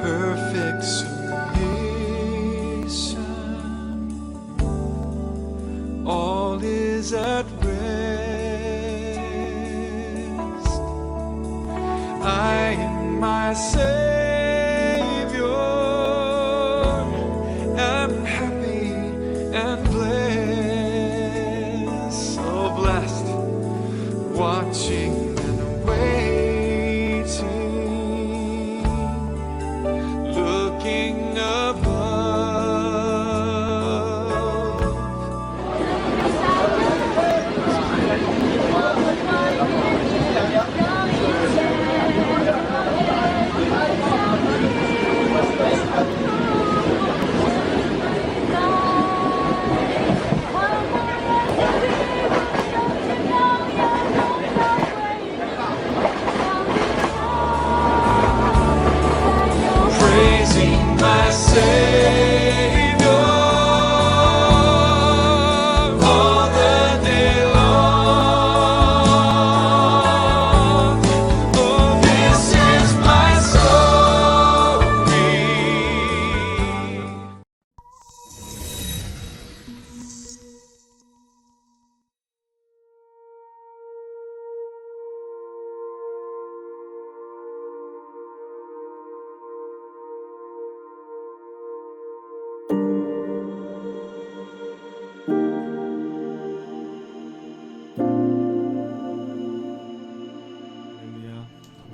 perfect submission. All is at rest. I am my Savior, am happy and blessed, so blessed, watching and waiting, looking above. Praising my Savior all the day long. Oh, this is my story.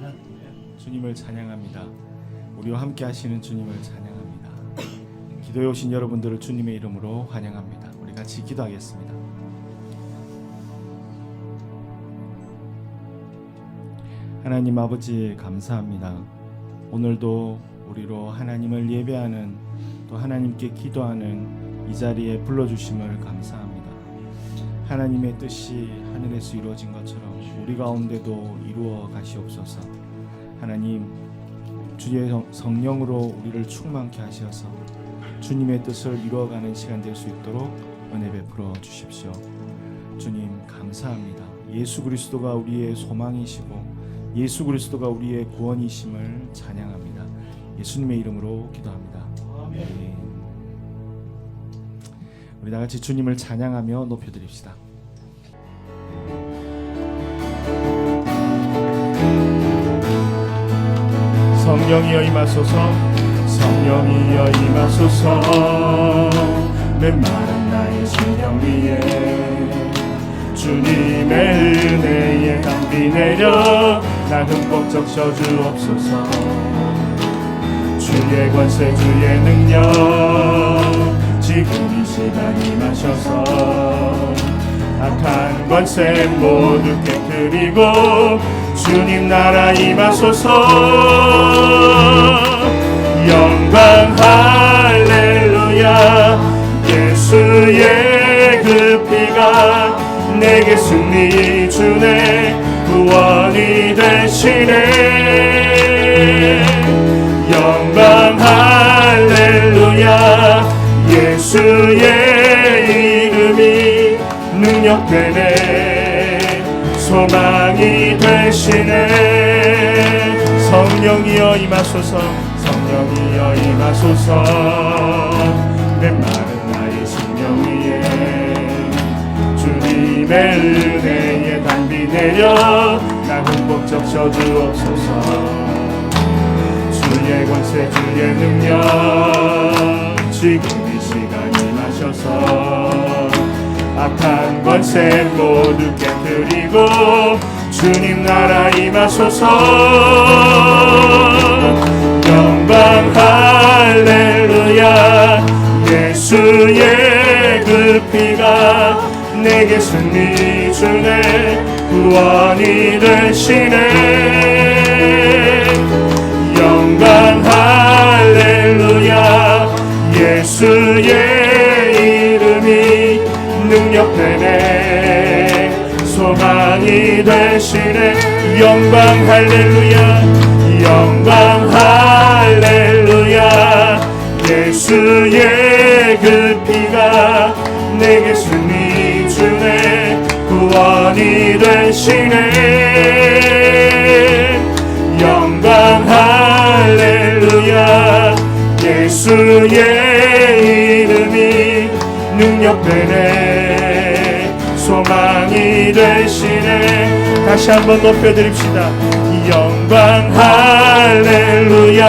할렐루야. 주님을 찬양합니다. 우리와 함께 하시는 주님을 찬양합니다. 기도에 오신 여러분들을 주님의 이름으로 환영합니다. 우리 같이 기도하겠습니다. 하나님 아버지 감사합니다. 오늘도 우리로 하나님을 예배하는, 또 하나님께 기도하는 이 자리에 불러주심을 감사합니다. 하나님의 뜻이 하늘에서 이루어진 것처럼 우리 가운데도 이루어 가시옵소서. 하나님, 주의 성령으로 우리를 충만케 하셔서 주님의 뜻을 이루어가는 시간 될 수 있도록 은혜 베풀어 주십시오. 주님 감사합니다. 예수 그리스도가 우리의 소망이시고 예수 그리스도가 우리의 구원이심을 찬양합니다. 예수님의 이름으로 기도합니다. 아멘. 우리 다 같이 주님을 찬양하며 높여드립시다. 성령이여 임하소서, 성령이여 임하소서. 메마른 나의 심령 위에 주님의 은혜에 담비 내려 나 흠뻑 적셔 주옵소서. 주의 권세 주의 능력 지금 이 시간 임하셔서 악한 권세 모두 깨뜨리고 주님 나라 임하소서. 영광 할렐루야. 예수의 그 피가 내게 승리 주네 구원이 되시네 영광 할렐루야 예수의 이름이 능력되네 소망이 되시네 성령이여 임하소서 성령이여 임하소서 내 마른 나의 심령 위에 주님의 은혜에 담비 내려 나 흠뻑 적셔주옵소서 주의 권세 주의 능력 지금 이 시간 임하셔서 악한 권세 모두 깨뜨리고 주님 나라 임하소서 영광 할렐루야 예수의 그 피가 내게 승리 주네 구원이 되시네 영광 할렐루야 예수의 이름이 능력되네 소망이 되시네 영광 할렐루야 영광 할렐루야 예수의 그 피가 내게 승리 주네 구원이 되시네 영광 할렐루야 예수의 이름이 능력되네 소망이 되시네 다시 한번 높여드립시다 영광 할렐루야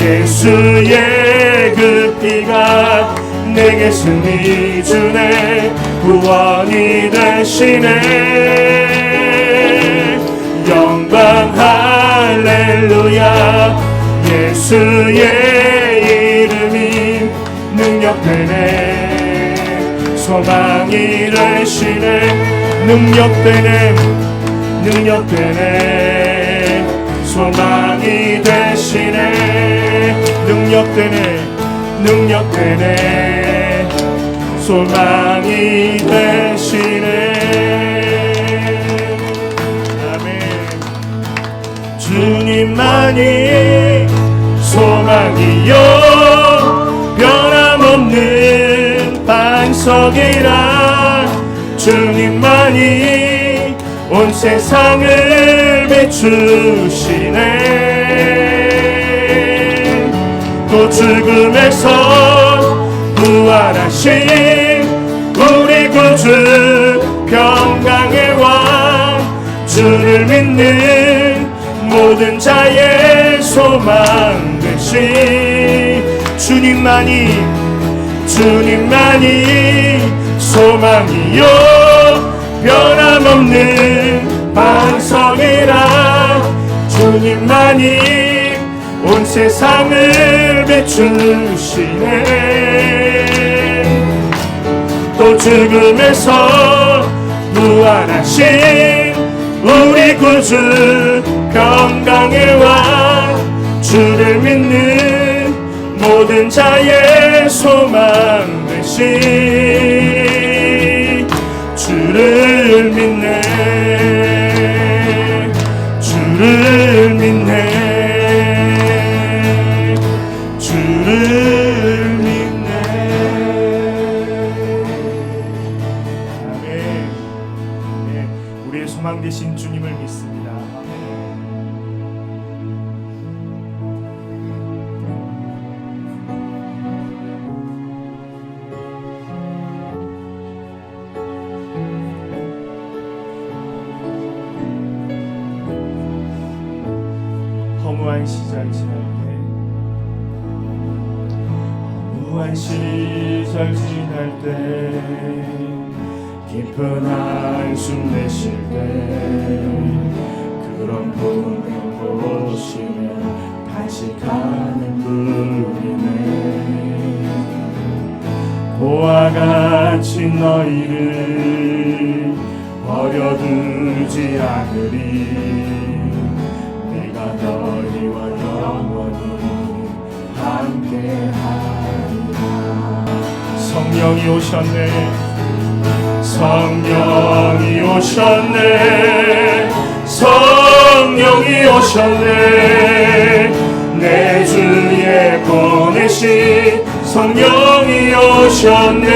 예수의 그 피가 내게 승리 주네 구원이 되시네 영광 할렐루야 예수의 이름이 능력되네 소망이 되시네 능력되네 능력되네 소망이 되시네 능력되네 능력되네 소망이 되시네 아멘 주님만이 소망이요 변함없는 반석이라 주님만이 온 세상을 비추시네 또 죽음에서 부활하신 우리 구주 평강의 왕 주를 믿는 모든 자의 소망 되신 주님만이 소망이요 변함없는 반석이라 주님만이 온 세상을 비추시네 또 죽음에서 부활하신 우리 구주 평강의 왕 주를 믿는 모든 자의 소망 되신 주를 믿네 주를 믿네 주를 믿네 아멘 네, 우리의 소망 되신 주님을 믿습니다 허무한 시절 지날 때 깊은 한숨 내쉴 때 그런 분을 보시며 탄식하는 분이네 고와 같이 너희를 버려두지 않으리 내가 너희와 영원히 함께하리라 성령이 오셨네 성령이 오셨네. 성령이 오셨네. 내 주에 보내신 성령이 오셨네.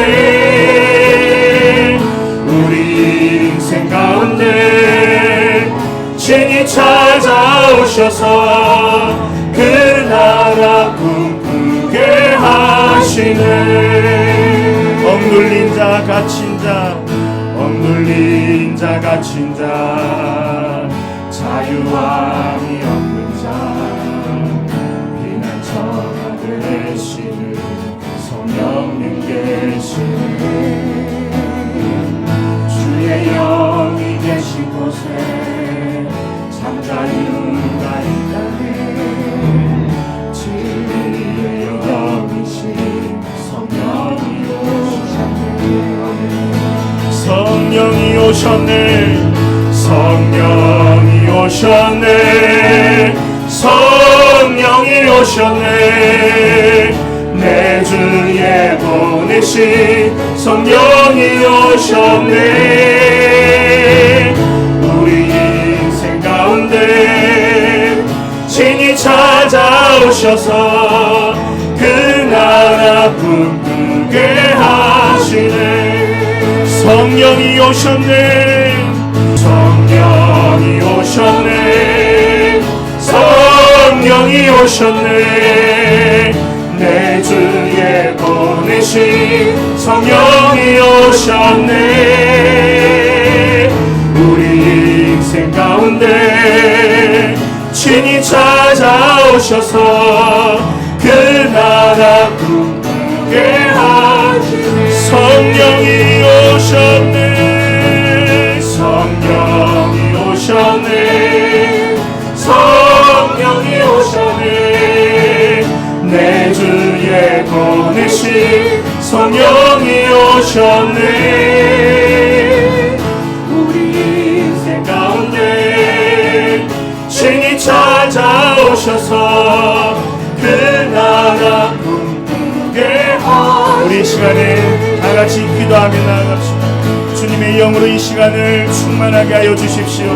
우리 인생 가운데 친히 찾아오셔서 그 나라 꿈꾸게 하시네. 억눌린 자 갇힌 자, 억눌린 자 갇힌 자, 자유함이 없는 자, 피난처가 되시는 성령님 계시네. 주의 영이 계신 곳에 참 자유가 있다네. 진리의 영이신 성령이 오셨네. 성령이 오셨네. 성령이 오셨네. 성령이 오셨네. 내 주에 보내신 성령이 오셨네. 우리 인생 가운데 친히 찾아오셔서 그 나라 꿈꾸게 하시네. 성령이 오셨네. 성령이 오셨네. 성령이 오셨네. 내 주에 보내신 성령이 오셨네. 우리 인생 가운데 친히 찾아오셔서 그 나라 꿈꾸게 하시네. 성령이 오셨네. 성령이 오셨네. 성령이 오셨네. 내 주에 보내신 성령이 오셨네. 우리 인생 가운데 친히 찾아오셔서 그 나라 꿈꾸게 하시네. 우리 이 시간에 다 같이 기도하며 나아갑시다. 주님의 영으로 이 시간을 충만하게 하여 주십시오.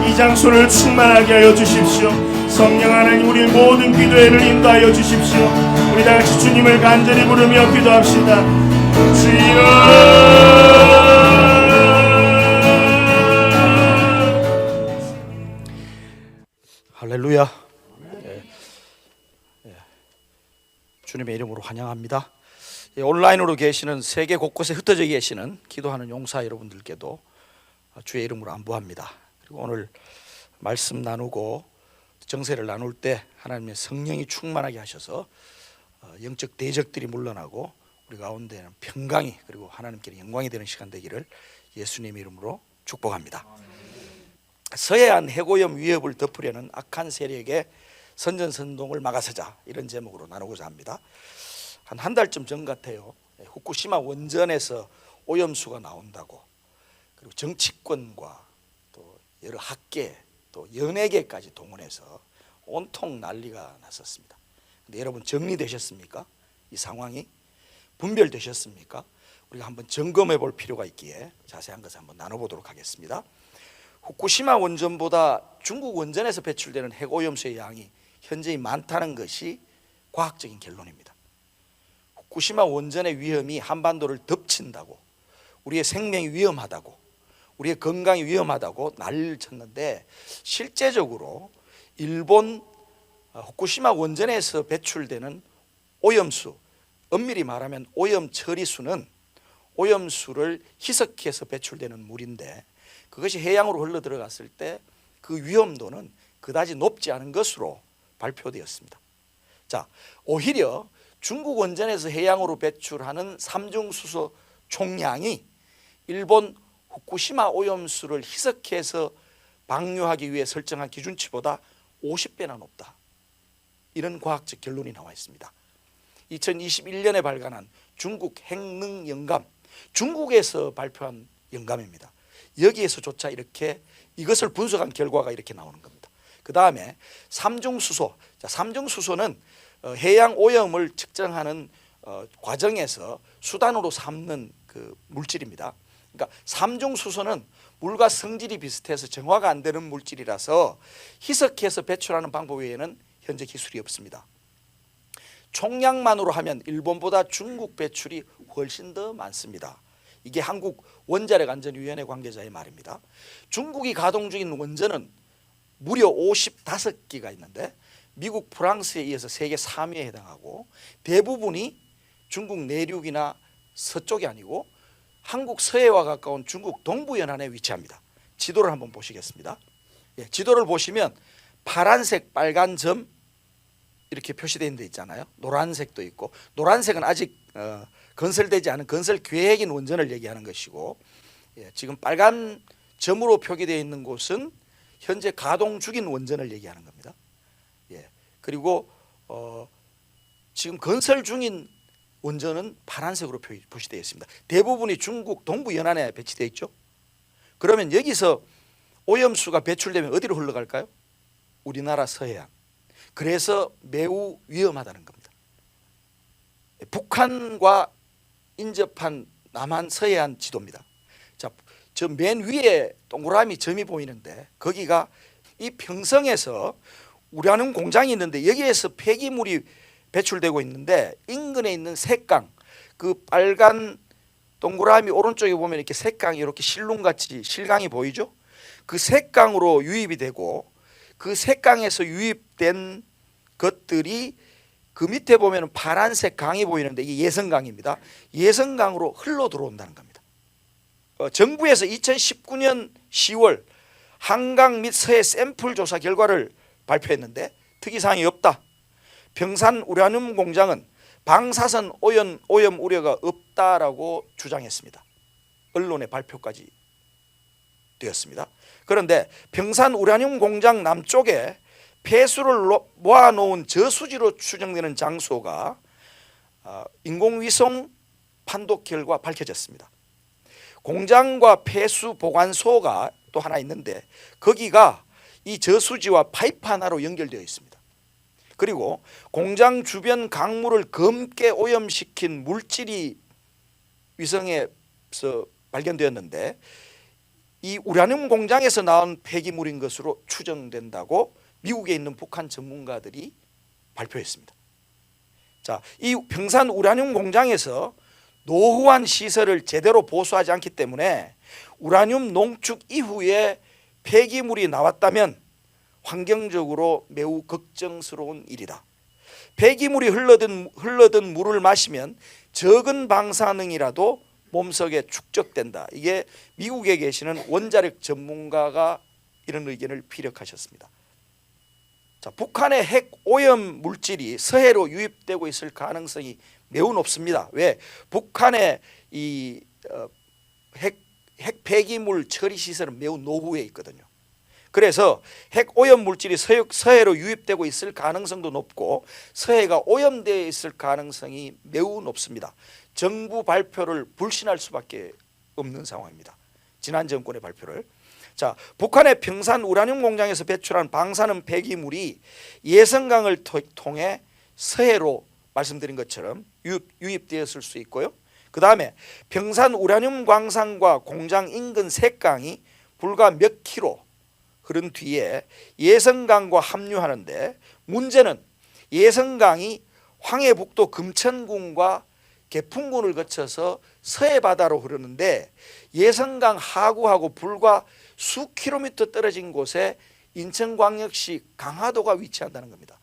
이 장소를 충만하게 하여 주십시오. 성령 하나님, 우리 모든 기도회를 인도하여 주십시오. 우리 다 같이 주님을 간절히 부르며 기도합시다. 주여. 할렐루야. 주님의 이름으로 환영합니다. 온라인으로 계시는 세계 곳곳에 흩어져 계시는 기도하는 용사 여러분들께도 주의 이름으로 안부합니다. 그리고 오늘 말씀 나누고 정세를 나눌 때 하나님의 성령이 충만하게 하셔서 영적 대적들이 물러나고 우리 가운데는 평강이, 그리고 하나님께 영광이 되는 시간 되기를 예수님의 이름으로 축복합니다. 서해안 해고염 위협을 덮으려는 악한 세력의 선전선동을 막아서자, 이런 제목으로 나누고자 합니다. 한 달쯤 전 같아요. 후쿠시마 원전에서 오염수가 나온다고, 그리고 정치권과 또 여러 학계 또 연예계까지 동원해서 온통 난리가 났었습니다. 근데 여러분, 정리되셨습니까? 이 상황이 분별되셨습니까? 우리가 한번 점검해 볼 필요가 있기에 자세한 것을 한번 나눠보도록 하겠습니다. 후쿠시마 원전보다 중국 원전에서 배출되는 핵오염수의 양이 현저히 많다는 것이 과학적인 결론입니다. 후쿠시마 원전의 위험이 한반도를 덮친다고, 우리의 생명이 위험하다고, 우리의 건강이 위험하다고 난리를 쳤는데, 실제적으로 일본 후쿠시마 원전에서 배출되는 오염수, 엄밀히 말하면 오염 처리수는 오염수를 희석해서 배출되는 물인데, 그것이 해양으로 흘러 들어갔을 때 그 위험도는 그다지 높지 않은 것으로 발표되었습니다. 자, 오히려 중국 원전에서 해양으로 배출하는 삼중수소 총량이 일본 후쿠시마 오염수를 희석해서 방류하기 위해 설정한 기준치보다 50배나 높다, 이런 과학적 결론이 나와 있습니다. 2021년에 발간한 중국 핵능 영감, 중국에서 발표한 영감입니다. 여기에서조차 이렇게 이것을 분석한 결과가 이렇게 나오는 겁니다. 그 다음에 삼중수소, 삼중수소는 해양 오염을 측정하는 과정에서 수단으로 삼는 그 물질입니다. 그러니까 삼중수소는 물과 성질이 비슷해서 정화가 안 되는 물질이라서 희석해서 배출하는 방법 외에는 현재 기술이 없습니다. 총량만으로 하면 일본보다 중국 배출이 훨씬 더 많습니다. 이게 한국 원자력안전위원회 관계자의 말입니다. 중국이 가동 중인 원전은 무려 55기가 있는데 미국, 프랑스에 이어서 세계 3위에 해당하고 대부분이 중국 내륙이나 서쪽이 아니고 한국 서해와 가까운 중국 동부 연안에 위치합니다. 지도를 한번 보시겠습니다. 예, 지도를 보시면 파란색, 빨간 점 이렇게 표시되어 있는 데 있잖아요. 노란색도 있고, 노란색은 아직 건설되지 않은 건설 계획인 원전을 얘기하는 것이고, 예, 지금 빨간 점으로 표기되어 있는 곳은 현재 가동 중인 원전을 얘기하는 겁니다. 예, 그리고 지금 건설 중인 원전은 파란색으로 표시되어 있습니다. 대부분이 중국 동부 연안에 배치되어 있죠. 그러면 여기서 오염수가 배출되면 어디로 흘러갈까요? 우리나라 서해안. 그래서 매우 위험하다는 겁니다. 북한과 인접한 남한 서해안 지도입니다. 자, 저 맨 위에 동그라미 점이 보이는데 거기가 이 평성에서 우라늄 공장이 있는데 여기에서 폐기물이 배출되고 있는데 인근에 있는 색강, 그 빨간 동그라미 오른쪽에 보면 이렇게 색강이 이렇게 실눈같이 실강이 보이죠? 그 색강으로 유입이 되고 그 색강에서 유입된 것들이 그 밑에 보면 파란색 강이 보이는데 이게 예성강입니다. 예성강으로 흘러 들어온다는 겁니다. 정부에서 2019년 10월 한강 및 서해 샘플 조사 결과를 발표했는데 특이사항이 없다. 평산 우라늄 공장은 방사선 오염 우려가 없다라고 주장했습니다. 언론의 발표까지 되었습니다. 그런데 평산 우라늄 공장 남쪽에 폐수를 모아놓은 저수지로 추정되는 장소가 인공위성 판독 결과 밝혀졌습니다. 공장과 폐수 보관소가 또 하나 있는데 거기가 이 저수지와 파이프 하나로 연결되어 있습니다. 그리고 공장 주변 강물을 검게 오염시킨 물질이 위성에서 발견되었는데 이 우라늄 공장에서 나온 폐기물인 것으로 추정된다고 미국에 있는 북한 전문가들이 발표했습니다. 자, 이 평산 우라늄 공장에서 노후한 시설을 제대로 보수하지 않기 때문에 우라늄 농축 이후에 폐기물이 나왔다면 환경적으로 매우 걱정스러운 일이다. 폐기물이 흘러든 물을 마시면 적은 방사능이라도 몸속에 축적된다. 이게 미국에 계시는 원자력 전문가가 이런 의견을 피력하셨습니다. 자, 북한의 핵 오염 물질이 서해로 유입되고 있을 가능성이 매우 높습니다. 왜? 북한의 이 핵 폐기물 처리 시설은 매우 노후에 있거든요. 그래서 핵 오염 물질이 서해로 유입되고 있을 가능성도 높고 서해가 오염되어 있을 가능성이 매우 높습니다. 정부 발표를 불신할 수밖에 없는 상황입니다. 지난 정권의 발표를. 자, 북한의 평산 우라늄 공장에서 배출한 방사능 폐기물이 예성강을 통해 서해로 말씀드린 것처럼 유입되었을 수 있고요. 그 다음에 평산 우라늄 광산과 공장 인근 색강이 불과 몇 킬로 흐른 뒤에 예성강과 합류하는데 문제는 예성강이 황해북도 금천군과 개풍군을 거쳐서 서해바다로 흐르는데 예성강 하구하고 불과 수 킬로미터 떨어진 곳에 인천광역시 강화도가 위치한다는 겁니다.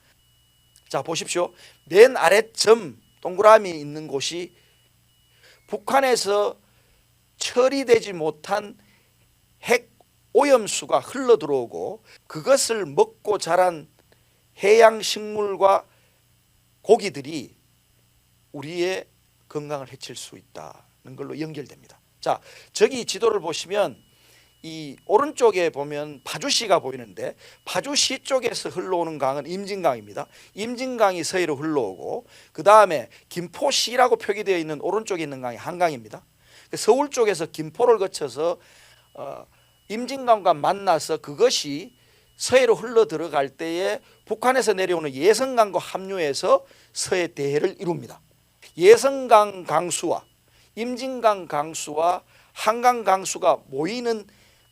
자, 보십시오. 맨 아래점 동그라미 있는 곳이 북한에서 처리되지 못한 핵 오염수가 흘러 들어오고 그것을 먹고 자란 해양 식물과 고기들이 우리의 건강을 해칠 수 있다는 걸로 연결됩니다. 자, 저기 지도를 보시면 이 오른쪽에 보면 파주시가 보이는데 파주시 쪽에서 흘러오는 강은 임진강입니다. 임진강이 서해로 흘러오고 그 다음에 김포시라고 표기되어 있는 오른쪽에 있는 강이 한강입니다. 서울 쪽에서 김포를 거쳐서 임진강과 만나서 그것이 서해로 흘러 들어갈 때에 북한에서 내려오는 예성강과 합류해서 서해 대해를 이룹니다. 예성강 강수와 임진강 강수와 한강 강수가 모이는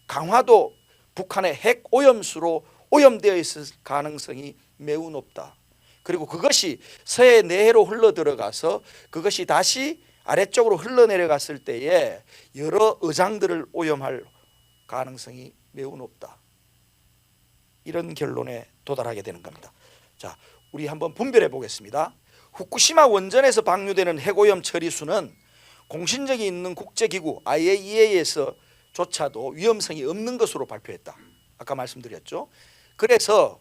강화도 북한의 핵 오염수로 오염되어 있을 가능성이 매우 높다. 그리고 그것이 서해 내해로 흘러 들어가서 그것이 다시 아래쪽으로 흘러내려갔을 때에 여러 어장들을 오염할 가능성이 매우 높다. 이런 결론에 도달하게 되는 겁니다. 자, 우리 한번 분별해 보겠습니다. 후쿠시마 원전에서 방류되는 핵오염 처리수는 공신력이 있는 국제기구 IAEA에서조차도 위험성이 없는 것으로 발표했다. 아까 말씀드렸죠. 그래서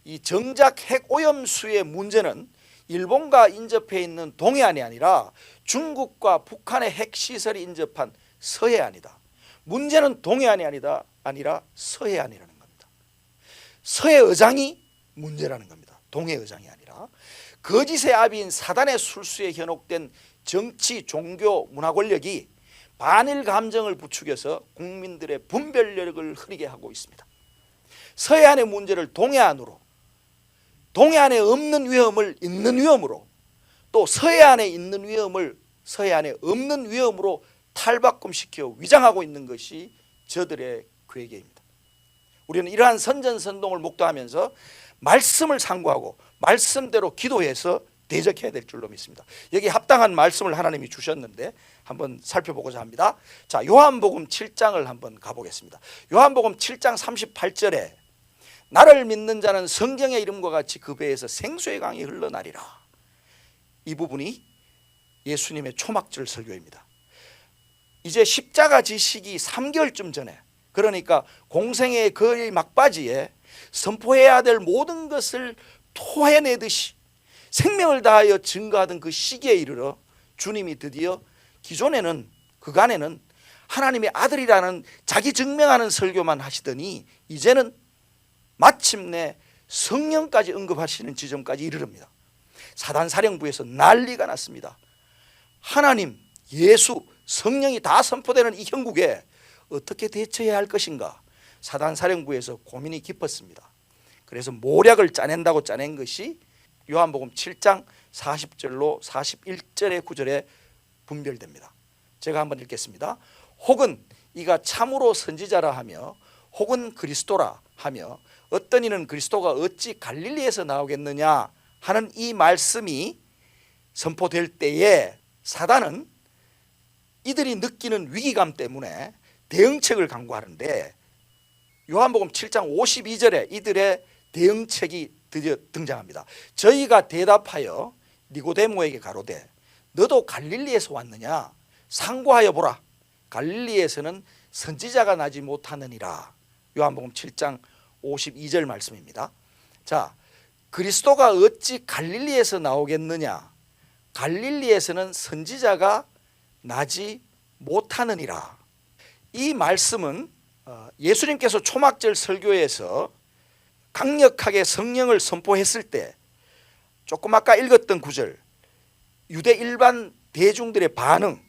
이 정작 핵오염수의 문제는 일본과 인접해 있는 동해안이 아니라 중국과 북한의 핵시설이 인접한 서해안이다. 문제는 동해안이 아니라 서해안이라는 겁니다. 서해어장이 문제라는 겁니다. 동해어장이 아니라. 거짓의 아비인 사단의 술수에 현혹된 정치, 종교, 문화 권력이 반일 감정을 부추겨서 국민들의 분별력을 흐리게 하고 있습니다. 서해안의 문제를 동해안으로, 동해안에 없는 위험을 있는 위험으로, 또 서해안에 있는 위험을 서해안에 없는 위험으로 탈바꿈시켜 위장하고 있는 것이 저들의 괴계입니다. 우리는 이러한 선전선동을 목도하면서 말씀을 상고하고 말씀대로 기도해서 대적해야 될 줄로 믿습니다. 여기 합당한 말씀을 하나님이 주셨는데 한번 살펴보고자 합니다. 자, 요한복음 7장을 한번 가보겠습니다. 요한복음 7장 38절에 나를 믿는 자는 성경의 이름과 같이 그 배에서 생수의 강이 흘러나리라. 이 부분이 예수님의 초막절 설교입니다. 이제 십자가 지시기 3개월쯤 전에, 그러니까 공생의 거의 막바지에 선포해야 될 모든 것을 토해내듯이 생명을 다하여 증거하던 그 시기에 이르러 주님이 드디어 기존에는 그간에는 하나님의 아들이라는 자기 증명하는 설교만 하시더니 이제는 마침내 성령까지 언급하시는 지점까지 이르릅니다. 사단사령부에서 난리가 났습니다. 하나님, 예수, 성령이 다 선포되는 이 형국에 어떻게 대처해야 할 것인가? 사단사령부에서 고민이 깊었습니다. 그래서 모략을 짜낸다고 짜낸 것이 요한복음 7장 40절로 41절의 구절에 분별됩니다. 제가 한번 읽겠습니다. 혹은 이가 참으로 선지자라 하며 혹은 그리스도라 하며 어떤 이는 그리스도가 어찌 갈릴리에서 나오겠느냐 하는 이 말씀이 선포될 때에 사단은 이들이 느끼는 위기감 때문에 대응책을 강구하는데 요한복음 7장 52절에 이들의 대응책이 드디어 등장합니다. 저희가 대답하여 니고데모에게 가로되 너도 갈릴리에서 왔느냐? 상고하여 보라. 갈릴리에서는 선지자가 나지 못하느니라. 요한복음 7장 52절 말씀입니다. 자, 그리스도가 어찌 갈릴리에서 나오겠느냐? 갈릴리에서는 선지자가 나지 못하느니라. 이 말씀은 예수님께서 초막절 설교에서 강력하게 성령을 선포했을 때 조금 아까 읽었던 구절, 유대 일반 대중들의 반응,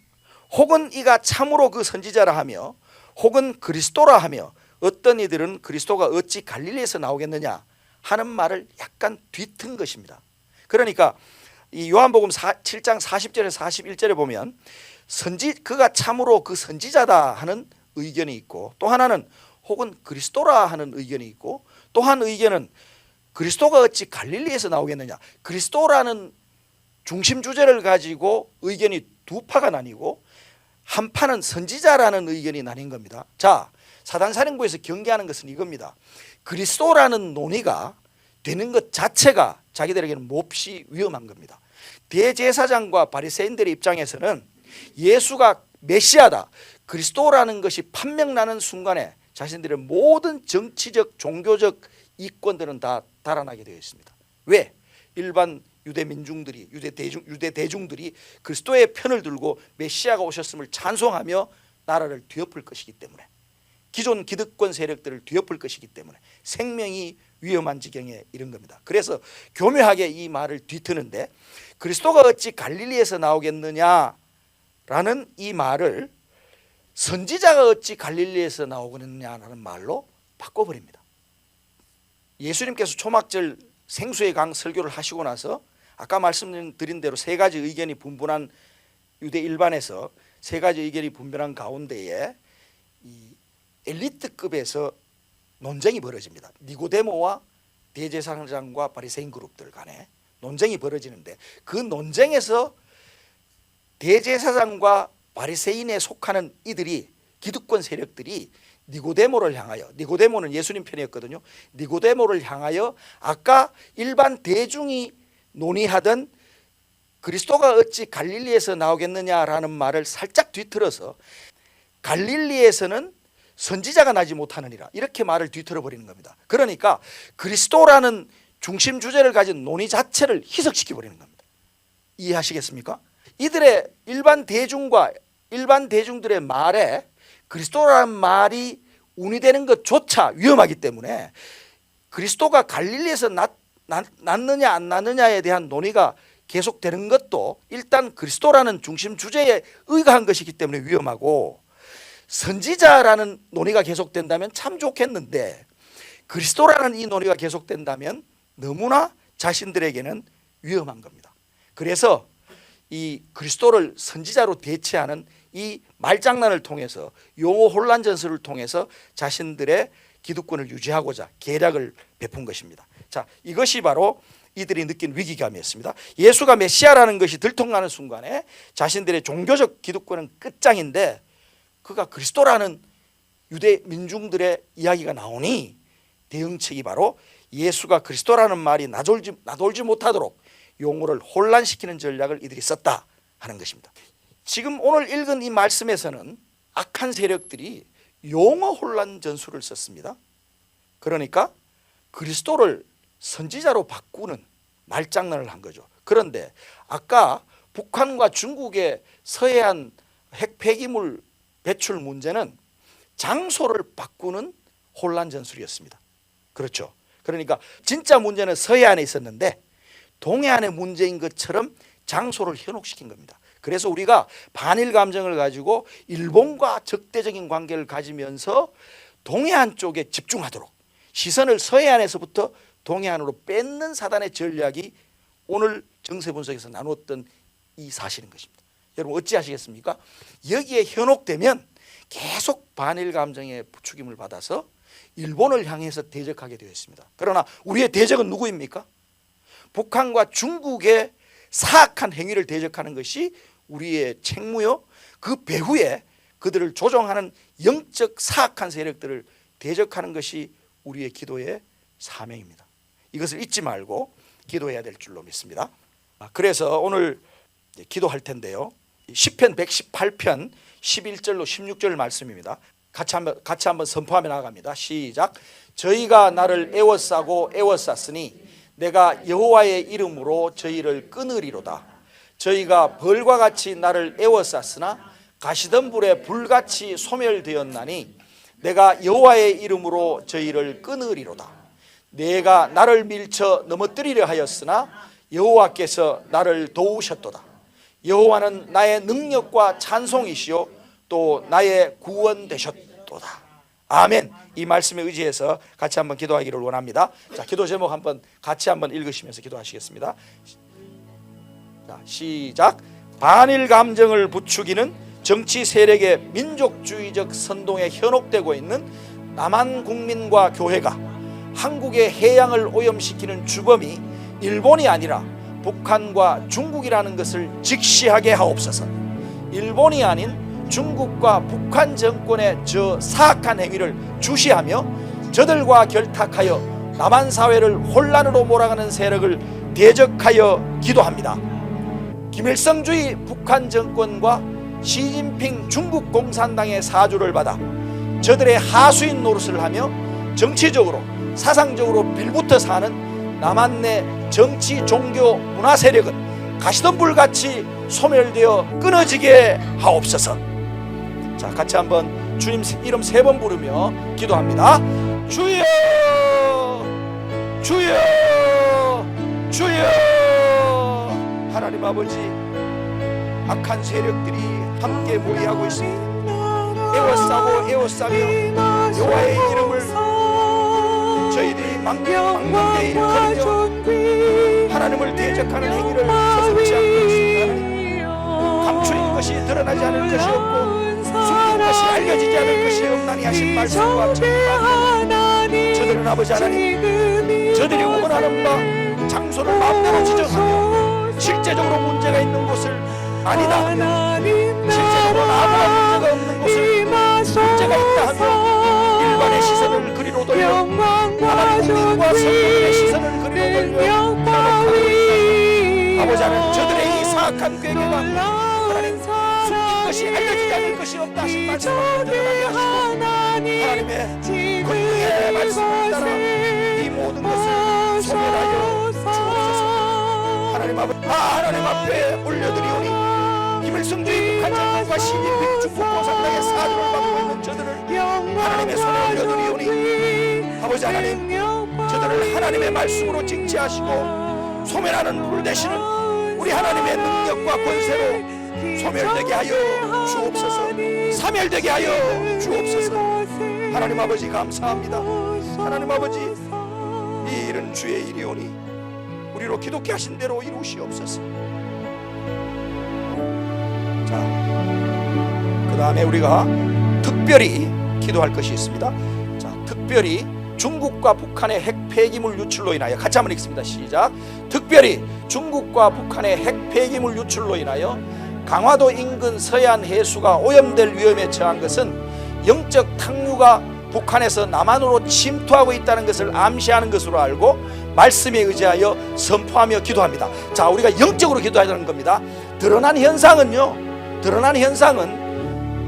혹은 이가 참으로 그 선지자라 하며 혹은 그리스도라 하며 어떤 이들은 그리스도가 어찌 갈릴리에서 나오겠느냐 하는 말을 약간 뒤튼 것입니다. 그러니까 이 요한복음 7장 40절에서 41절에 보면 그가 참으로 그 선지자다 하는 의견이 있고, 또 하나는 혹은 그리스도라 하는 의견이 있고, 또 한 의견은 그리스도가 어찌 갈릴리에서 나오겠느냐. 그리스도라는 중심 주제를 가지고 의견이 두 파가 나뉘고 한 파는 선지자라는 의견이 나뉜 겁니다. 자, 사단사령부에서 경계하는 것은 이겁니다. 그리스도라는 논의가 되는 것 자체가 자기들에게는 몹시 위험한 겁니다. 대제사장과 바리새인들의 입장에서는 예수가 메시아다, 그리스도라는 것이 판명나는 순간에 자신들의 모든 정치적, 종교적 이권들은 다 달아나게 되어 있습니다. 왜? 일반 유대 민중들이, 유대 대중들이 그리스도의 편을 들고 메시아가 오셨음을 찬송하며 나라를 뒤엎을 것이기 때문에, 기존 기득권 세력들을 뒤엎을 것이기 때문에 생명이 위험한 지경에 이른 겁니다. 그래서 교묘하게 이 말을 뒤트는데 그리스도가 어찌 갈릴리에서 나오겠느냐라는 이 말을 선지자가 어찌 갈릴리에서 나오겠느냐라는 말로 바꿔버립니다. 예수님께서 초막절 생수의 강 설교를 하시고 나서 아까 말씀드린 대로 세 가지 의견이 분분한 유대 일반에서 세 가지 의견이 분분한 가운데에 이 엘리트급에서 논쟁이 벌어집니다. 니고데모와 대제사장과 바리새인 그룹들 간에 논쟁이 벌어지는데 그 논쟁에서 대제사장과 바리새인에 속하는 이들이 기득권 세력들이 니고데모를 향하여, 니고데모는 예수님 편이었거든요. 니고데모를 향하여 아까 일반 대중이 논의하던 그리스도가 어찌 갈릴리에서 나오겠느냐라는 말을 살짝 뒤틀어서 갈릴리에서는 선지자가 나지 못하느니라 이렇게 말을 뒤틀어 버리는 겁니다. 그러니까 그리스도라는 중심 주제를 가진 논의 자체를 희석시켜 버리는 겁니다. 이해하시겠습니까? 이들의 일반 대중들의 말에 그리스도라는 말이 운이되는 것조차 위험하기 때문에 그리스도가 갈릴리에서 났느냐 안 났느냐에 대한 논의가 계속되는 것도 일단 그리스도라는 중심 주제에 의거한 것이기 때문에 위험하고, 선지자라는 논의가 계속된다면 참 좋겠는데 그리스도라는 이 논의가 계속된다면 너무나 자신들에게는 위험한 겁니다. 그래서 이 그리스도를 선지자로 대체하는 이 말장난을 통해서, 용어 혼란 전술을 통해서 자신들의 기득권을 유지하고자 계략을 베푼 것입니다. 자, 이것이 바로 이들이 느낀 위기감이었습니다. 예수가 메시아라는 것이 들통나는 순간에 자신들의 종교적 기득권은 끝장인데 그가 그리스도라는 유대 민중들의 이야기가 나오니 대응책이 바로 예수가 그리스도라는 말이 나돌지 못하도록 용어를 혼란시키는 전략을 이들이 썼다 하는 것입니다. 지금 오늘 읽은 이 말씀에서는 악한 세력들이 용어 혼란 전술을 썼습니다. 그러니까 그리스도를 선지자로 바꾸는 말장난을 한 거죠. 그런데 아까 북한과 중국의 서해안 핵 폐기물 배출 문제는 장소를 바꾸는 혼란 전술이었습니다. 그렇죠. 그러니까 진짜 문제는 서해안에 있었는데 동해안의 문제인 것처럼 장소를 현혹시킨 겁니다. 그래서 우리가 반일 감정을 가지고 일본과 적대적인 관계를 가지면서 동해안 쪽에 집중하도록 시선을 서해안에서부터 동해안으로 뺏는 사단의 전략이 오늘 정세 분석에서 나누었던 이 사실인 것입니다. 여러분 어찌하시겠습니까? 여기에 현혹되면 계속 반일 감정의 부추김을 받아서 일본을 향해서 대적하게 되어 있습니다. 그러나 우리의 대적은 누구입니까? 북한과 중국의 사악한 행위를 대적하는 것이 우리의 책무요, 그 배후에 그들을 조종하는 영적 사악한 세력들을 대적하는 것이 우리의 기도의 사명입니다. 이것을 잊지 말고 기도해야 될 줄로 믿습니다. 그래서 오늘 기도할 텐데요, 시편 118편 11절로 16절 말씀입니다. 같이 한번 선포하며 나아갑니다. 시작. 저희가 나를 애워싸고 애워쌌으니 내가 여호와의 이름으로 저희를 끊으리로다. 저희가 벌과 같이 나를 애워쌌으나 가시던 불에 불같이 소멸되었나니 내가 여호와의 이름으로 저희를 끊으리로다. 내가 나를 밀쳐 넘어뜨리려 하였으나 여호와께서 나를 도우셨도다. 여호와는 나의 능력과 찬송이시요 또 나의 구원 되셨도다. 아멘. 이 말씀에 의지해서 같이 한번 기도하기를 원합니다. 자, 기도 제목 한번 같이 한번 읽으시면서 기도하시겠습니다. 자, 시작. 반일 감정을 부추기는 정치 세력의 민족주의적 선동에 현혹되고 있는 남한 국민과 교회가 한국의 해양을 오염시키는 주범이 일본이 아니라 북한과 중국이라는 것을 직시하게 하옵소서. 일본이 아닌 중국과 북한 정권의 저 사악한 행위를 주시하며 저들과 결탁하여 남한 사회를 혼란으로 몰아가는 세력을 대적하여 기도합니다. 김일성주의 북한 정권과 시진핑 중국 공산당의 사주를 받아 저들의 하수인 노릇을 하며 정치적으로 사상적으로 빌붙어 사는 남한 내 정치 종교 문화 세력은 가시던 불같이 소멸되어 끊어지게 하옵소서. 자, 같이 한번 주님 이름 3번 부르며 기도합니다. 주여, 주여, 주여. 하나님 아버지, 악한 세력들이 함께 모이하고 있습니다. 애워싸고 애워싸며 여호와의 이름을 저희들이 망명되이 일컬며 하나님을 대적하는 행위를 서슴지 않고 있습니다. 하나님, 감추인 것이 드러나지 않을 것이 없고 숨긴 것이 알려지지 않을 것이 없나니 하신 말씀과 정말 저들은 아버지 하나님, 저들이 원하는 바 장소를 마음대로 지정하며 실제적으로 문제가 있는 곳을 아니다 하며 실제적으로 아무런 문제가 없는 곳을 문제가 있다 하며 일반의 시선을 그리로 돌려 하나님 국민과 성도들의 시선을 그리로 돌려 변호하고 있다. 아버지 하나님, 저들의 이 사악한 괴계가 하나님 숨긴 것이 알려지지 않을 것이 없다 하신 말씀을 드러나게 하시고 하나님의 권능의 말씀을 따라 이 모든 것을 소멸하여 주옵소서. 하나님 앞에 올려드리오니 김일성주의 북한 장군과 시진핑 중국 공산당의 사주를 받고 있는 저들을 하나님의 손에 올려드리오니 아버지 하나님, 저들을 하나님의 말씀으로 징치하시고 소멸하는 불 되시는 우리 하나님의 능력과 권세로 소멸되게 하여 주옵소서. 사멸되게 하여 주옵소서. 하나님 아버지 감사합니다. 하나님 아버지, 이 일은 주의 일이오니 우리로 기독케 하신 대로 이루시옵소서. 자, 그 다음에 우리가 특별히 기도할 것이 있습니다. 자, 특별히 중국과 북한의 핵 폐기물 유출로 인하여, 같이 한번 읽습니다. 시작. 특별히 중국과 북한의 핵 폐기물 유출로 인하여 강화도 인근 서해안 해수가 오염될 위험에 처한 것은 영적 탕류가 북한에서 남한으로 침투하고 있다는 것을 암시하는 것으로 알고 말씀에 의지하여 선포하며 기도합니다. 자, 우리가 영적으로 기도하자는 겁니다. 드러난 현상은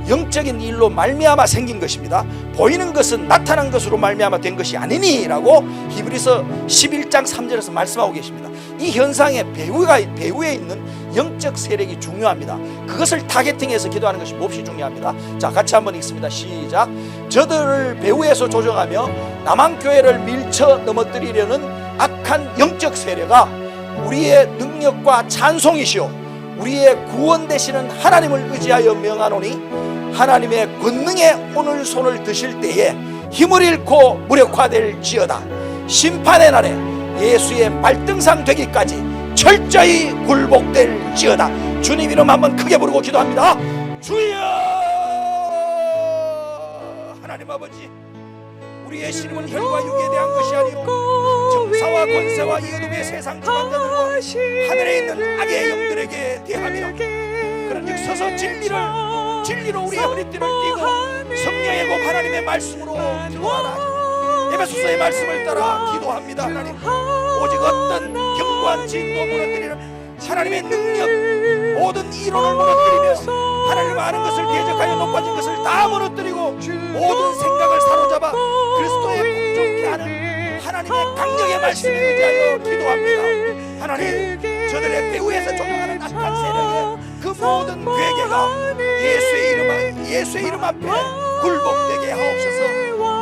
영적인 일로 말미암아 생긴 것입니다. 보이는 것은 나타난 것으로 말미암아 된 것이 아니니라고 히브리서 11장 3절에서 말씀하고 계십니다. 이 현상의 배후에 있는 영적 세력이 중요합니다. 그것을 타겟팅해서 기도하는 것이 몹시 중요합니다. 자, 같이 한번 읽습니다. 시작. 저들을 배후에서 조정하며 남한교회를 밀쳐 넘어뜨리려는 악한 영적 세력아, 우리의 능력과 찬송이시오 우리의 구원 되시는 하나님을 의지하여 명하노니 하나님의 권능에 오늘 손을 드실 때에 힘을 잃고 무력화될지어다. 심판의 날에 예수의 발등상 되기까지 철저히 굴복될지어다. 주님 이름 한번 크게 부르고 기도합니다. 주여! 하나님 아버지, 우리의 신임은 혈과 육에 대한 것이 아니오 정사와 권세와 이 어둠의 세상 주관자들과 하늘에 있는 악의 영들에게 대하며 그런 즉 서서 진리로 우리의 허리띠를 띠고 성령의 공 하나님의 말씀으로 기도하라. 에베소서의 말씀을 따라 기도합니다. 하나님, 오직 어떤 견고한 진도 무너뜨리는 하나님의 능력, 모든 이론을 무너뜨리며 하나님 아는 것을 대적하여 높아진 것을 다 무너뜨리고 모든 생각을 사로잡아 그리스도의 복종케 하는 하나님의 강력의 말씀에 의지하여 기도합니다. 하나님, 저들의 배후에서 조종하는 악한 세력의 그 모든 괴계가 예수의 이름 앞에 굴복되게 하옵소서.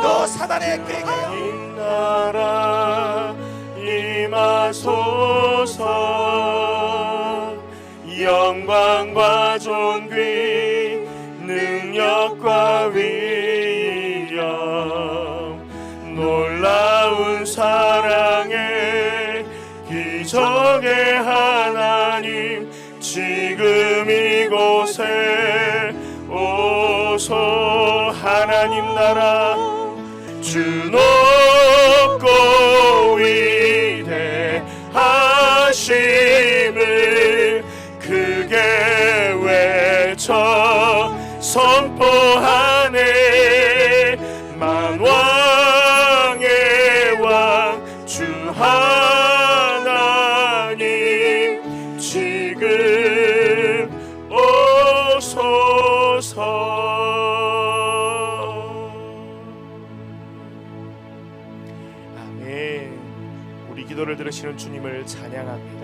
너 사단의 괴계야, 이 나라 임하소서. 영광과 존귀 능력과 위엄 놀라운 사랑의 기적의 하나님 지금 이곳에 오소. 하나님 나라 주 높고 위대하심을 크게 외쳐 선포하네. 만왕의 왕 주 하나님 지금 오소서. 아멘. 우리 기도를 들으시는 주님을 찬양합니다.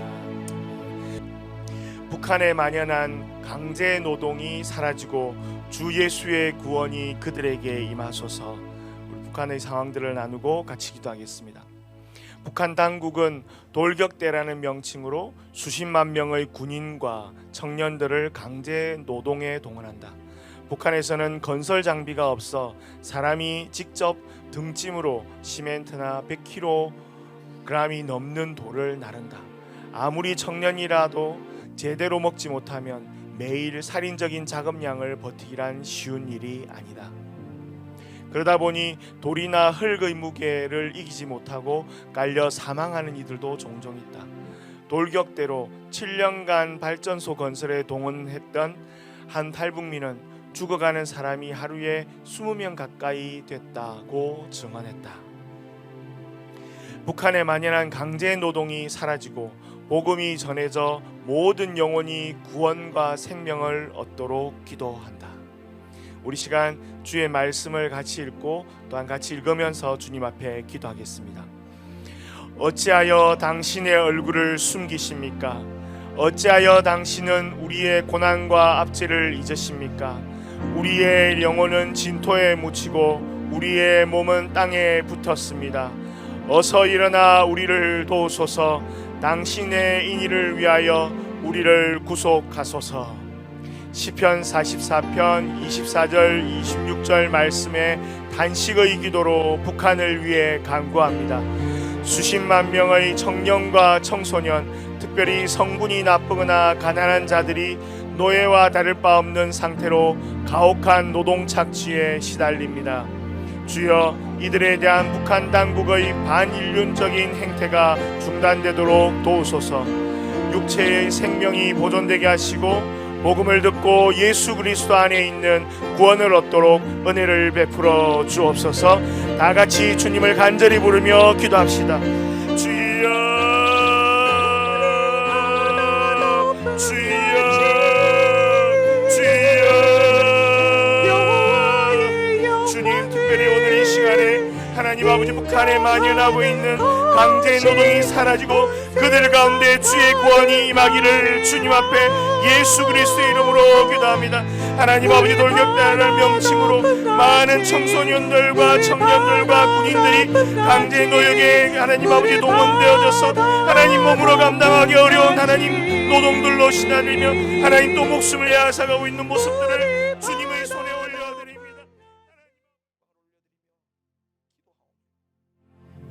북한에 만연한 강제 노동이 사라지고 주 예수의 구원이 그들에게 임하소서. 우리 북한의 상황들을 나누고 같이 기도하겠습니다. 북한 당국은 돌격대라는 명칭으로 수십만 명의 군인과 청년들을 강제 노동에 동원한다. 북한에서는 건설 장비가 없어 사람이 직접 등짐으로 시멘트나 100kg이 넘는 돌을 나른다. 아무리 청년이라도 제대로 먹지 못하면 매일 살인적인 자금량을 버티기란 쉬운 일이 아니다. 그러다 보니 돌이나 흙의 무게를 이기지 못하고 깔려 사망하는 이들도 종종 있다. 돌격대로 7년간 발전소 건설에 동원했던 한 탈북민은 죽어가는 사람이 하루에 20명 가까이 됐다고 증언했다. 북한에 만연한 강제 노동이 사라지고 복음이 전해져 모든 영혼이 구원과 생명을 얻도록 기도한다. 우리 시간 주의 말씀을 같이 읽고 또한 같이 읽으면서 주님 앞에 기도하겠습니다. 어찌하여 당신의 얼굴을 숨기십니까? 어찌하여 당신은 우리의 고난과 압제를 잊으십니까? 우리의 영혼은 진토에 묻히고 우리의 몸은 땅에 붙었습니다. 어서 일어나 우리를 도우소서. 당신의 인의를 위하여 우리를 구속하소서. 시편 44편 24절 26절 말씀에 단식의 기도로 북한을 위해 간구합니다. 수십만 명의 청년과 청소년, 특별히 성분이 나쁘거나 가난한 자들이 노예와 다를 바 없는 상태로 가혹한 노동 착취에 시달립니다. 주여, 이들에 대한 북한 당국의 반인륜적인 행태가 중단되도록 도우소서. 육체의 생명이 보존되게 하시고 복음을 듣고 예수 그리스도 안에 있는 구원을 얻도록 은혜를 베풀어 주옵소서. 다 같이 주님을 간절히 부르며 기도합시다. 주여, 주여, 주여. 주님, 특별히 오늘 이 시간에 하나님 아버지 북한에 만연하고 있는 강제 노동이 사라지고 그들 가운데 주의 구원이 임하기를 주님 앞에 예수 그리스도의 이름으로 기도합니다. 하나님 아버지, 돌격단을 명칭으로 많은 청소년들과 청년들과 군인들이 강제 노역에 하나님 아버지 동원되어져서 하나님 몸으로 감당하기 어려운 하나님 노동들로 시달리며 하나님 또 목숨을 야사가고 있는 모습들을 주님의 손에 올려드립니다.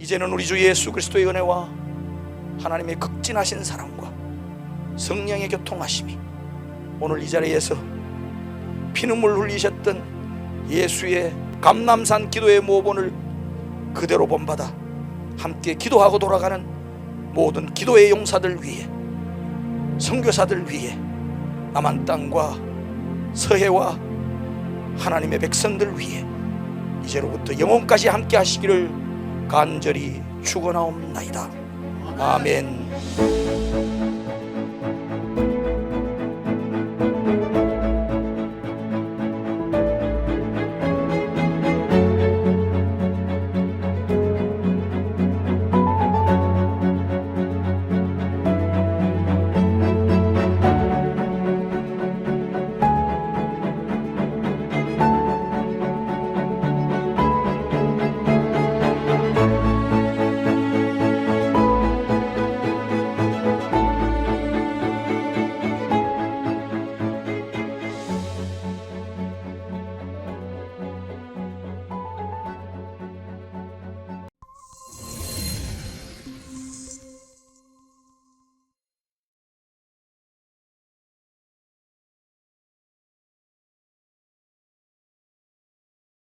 이제는 우리 주 예수 그리스도의 은혜와 하나님의 극진하신 사랑과 성령의 교통하심이 오늘 이 자리에서 피눈물 흘리셨던 예수의 감람산 기도의 모본을 그대로 본받아 함께 기도하고 돌아가는 모든 기도의 용사들 위해, 선교사들 위해, 남한 땅과 서해와 하나님의 백성들 위해 이제로부터 영원까지 함께 하시기를 간절히 축원하옵나이다. 아멘.